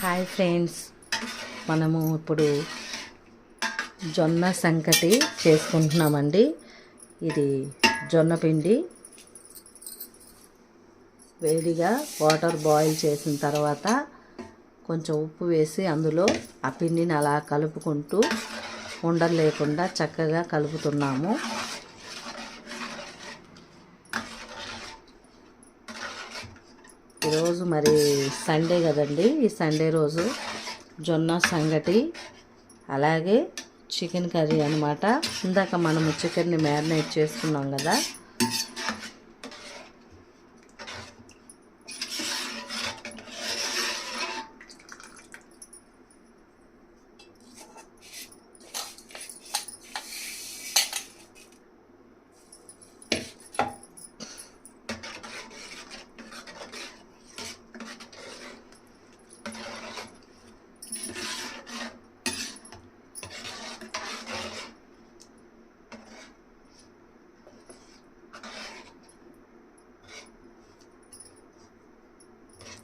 Hi friends, మనము ఇప్పుడు జొన్న సంకటి చేసుకుంటున్నామండి. ఇది జొన్న పిండి వేడిగా వాటర్ బాయిల్ చేసిన తర్వాత కొంచెం ఉప్పు వేసి అందులో ఆ పిండిని అలా కలుపుకుంటూ ఉండలు లేకుండా చక్కగా కలుపుతున్నాము. ఈరోజు మరి సండే కదండి. ఈ సండే రోజు జొన్న సంగటి అలాగే చికెన్ కర్రీ అనమాట. ఇందాక మనము చికెన్ని మ్యారినేట్ చేసుకున్నాం కదా,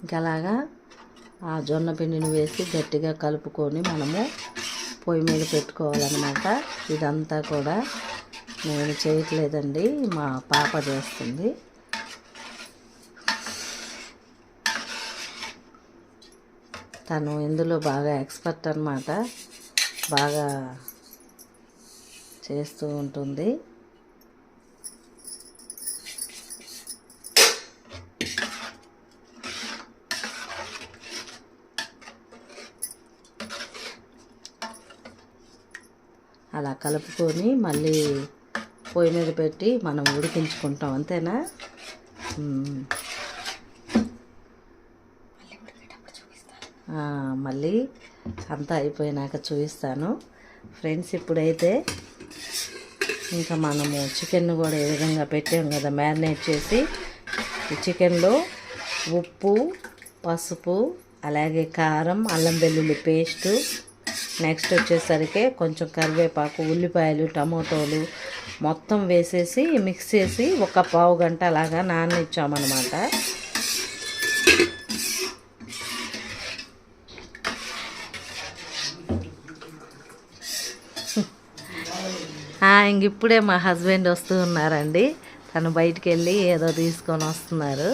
ఇంకలాగా ఆ జొన్న పిండిని వేసి గట్టిగా కలుపుకొని మనము పొయ్యి మీద పెట్టుకోవాలన్నమాట. ఇదంతా కూడా నేను చేయట్లేదండి, మా పాప చేస్తుంది. తను ఇందులో బాగా ఎక్స్పర్ట్ అన్నమాట, బాగా చేస్తూ ఉంటుంది. అలా కలుపుకొని మళ్ళీ పొయ్యి మీద పెట్టి మనం ఉడికించుకుంటాం, అంతేనా? మళ్ళీ అంతా అయిపోయినాక చూపిస్తాను ఫ్రెండ్స్. ఇప్పుడైతే ఇంకా మనము చికెన్ కూడా ఏ విధంగా పెట్టాం కదా మ్యారినేట్ చేసి, ఈ చికెన్లో ఉప్పు, పసుపు, అలాగే కారం, అల్లం వెల్లుల్లి పేస్టు, నెక్స్ట్ వచ్చేసరికి కొంచెం కరివేపాకు, ఉల్లిపాయలు, టమోటోలు మొత్తం వేసేసి మిక్స్ చేసి ఒక పావు గంట అలాగా నాననిచ్చామన్నమాట. ఇప్పుడే మా హస్బెండ్ వస్తూ ఉన్నారండి. తను బయటికి వెళ్ళి ఏదో తీసుకొని వస్తున్నారు.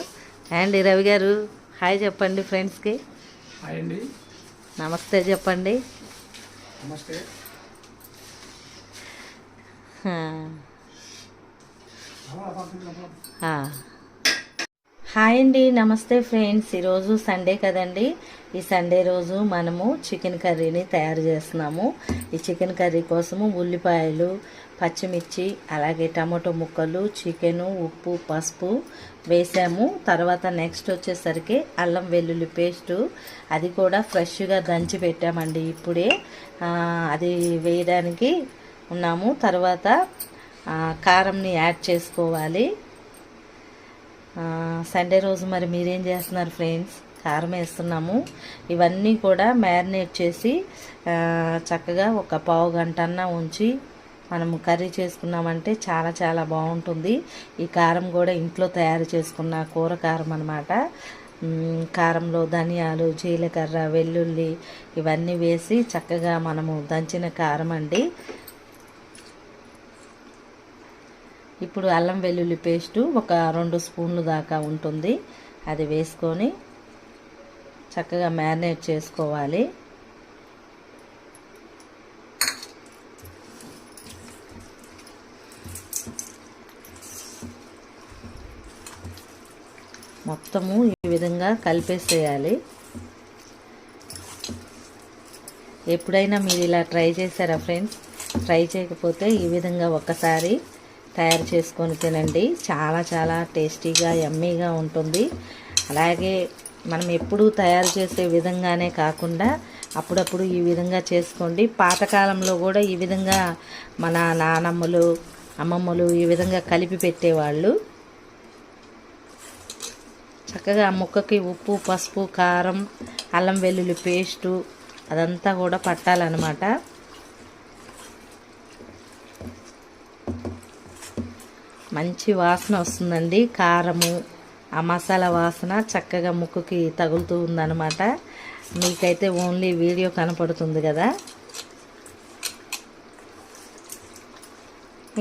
అండ్ రవి గారు హాయ్ చెప్పండి ఫ్రెండ్స్కి. హాయ్ అండి, నమస్తే చెప్పండి. నమస్తే. హాయ్ అండి, నమస్తే ఫ్రెండ్స్. ఈరోజు సండే కదండి. ఈ సండే రోజు మనము చికెన్ కర్రీని తయారు చేస్తున్నాము. ఈ చికెన్ కర్రీ కోసము ఉల్లిపాయలు, పచ్చిమిర్చి, అలాగే టమాటో ముక్కలు, చికెను, ఉప్పు, పసుపు వేసాము. తర్వాత నెక్స్ట్ వచ్చేసరికి అల్లం వెల్లుల్లి పేస్టు, అది కూడా ఫ్రెష్గా దంచి పెట్టామండి ఇప్పుడే. అది వేయడానికి ఉన్నాము. తర్వాత కారంని యాడ్ చేసుకోవాలి. సండే రోజు మరి మీరేం చేస్తున్నారు ఫ్రెండ్స్? కారం వేస్తున్నాము. ఇవన్నీ కూడా మ్యారినేట్ చేసి చక్కగా ఒక పావు గంటన్నా ఉంచి మనము కర్రీ చేసుకున్నామంటే చాలా చాలా బాగుంటుంది. ఈ కారం కూడా ఇంట్లో తయారు చేసుకున్న కూర కారం అన్నమాట. కారంలో ధనియాలు, జీలకర్ర, వెల్లుల్లి ఇవన్నీ వేసి చక్కగా మనము దంచిన కారం అండి. ఇప్పుడు అల్లం వెల్లుల్లి పేస్టు ఒక 2 స్పూన్లు దాకా ఉంటుంది. అది వేసుకొని చక్కగా మ్యారినేట్ చేసుకోవాలి. మొత్తము ఈ విధంగా కలిపేసేయాలి. ఎప్పుడైనా మీరు ఇలా ట్రై చేశారా ఫ్రెండ్స్? ట్రై చేయకపోతే ఈ విధంగా ఒక్కసారి తయారు చేసుకొని తినండి. చాలా చాలా టేస్టీగా యమ్మీగా ఉంటుంది. అలాగే మనం ఎప్పుడూ తయారు చేసే విధంగానే కాకుండా అప్పుడప్పుడు ఈ విధంగా చేసుకోండి. పాతకాలంలో కూడా ఈ విధంగా మన నానమ్మలు, అమ్మమ్మలు ఈ విధంగా కలిపి పెట్టేవాళ్ళు. చక్కగా ముక్కకి ఉప్పు, పసుపు, కారం, అల్లం వెల్లుల్లి పేస్టు అదంతా కూడా పట్టాలన్నమాట. మంచి వాసన వస్తుందండి. కారము, ఆ మసాలా వాసన చక్కగా ముక్కుకి తగులుతూ ఉందన్నమాట. మీకైతే ఓన్లీ వీడియో కనపడుతుంది కదా.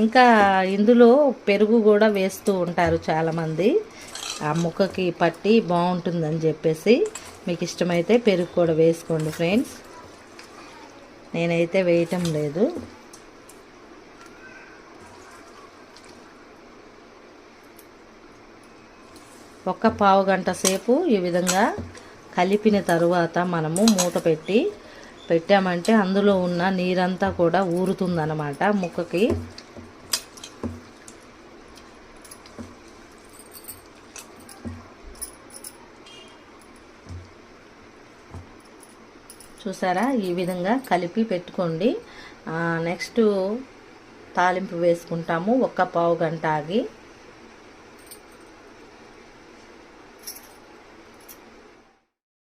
ఇంకా ఇందులో పెరుగు కూడా వేస్తూ ఉంటారు చాలామంది, ఆ ముక్కకి పట్టి బాగుంటుందని చెప్పేసి. మీకు ఇష్టమైతే పెరుగు కూడా వేసుకోండి ఫ్రెండ్స్. నేనైతే వేయటం లేదు. ఒక పావు గంట సేపు ఈ విధంగా కలిపిన తరువాత మనము మూత పెట్టామంటే అందులో ఉన్న నీరంతా కూడా ఊరుతుందన్నమాట ముక్కకి. చూసారా, ఈ విధంగా కలిపి పెట్టుకోండి. నెక్స్ట్ తాలింపు వేసుకుంటాము. ఒక పావు గంట ఆగి